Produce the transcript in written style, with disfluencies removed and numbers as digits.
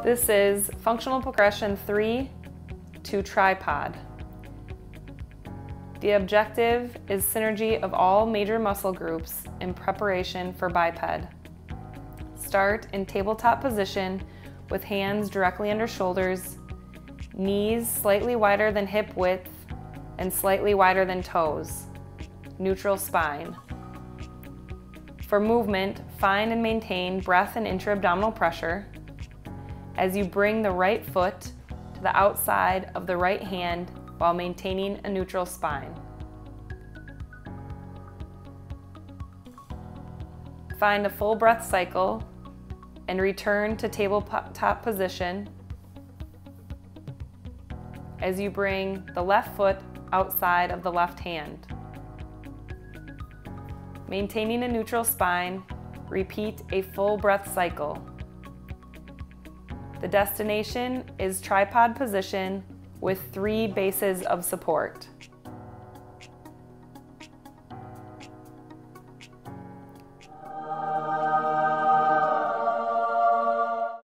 This is functional progression 3 to tripod. The objective is synergy of all major muscle groups in preparation for biped. Start in tabletop position with hands directly under shoulders, knees slightly wider than hip width and slightly wider than toes. Neutral spine. For movement, find and maintain breath and intra-abdominal pressure as you bring the right foot to the outside of the right hand while maintaining a neutral spine. Find a full breath cycle and return to tabletop position as you bring the left foot outside of the left hand. Maintaining a neutral spine, repeat a full breath cycle. The destination is tripod position with 3 bases of support.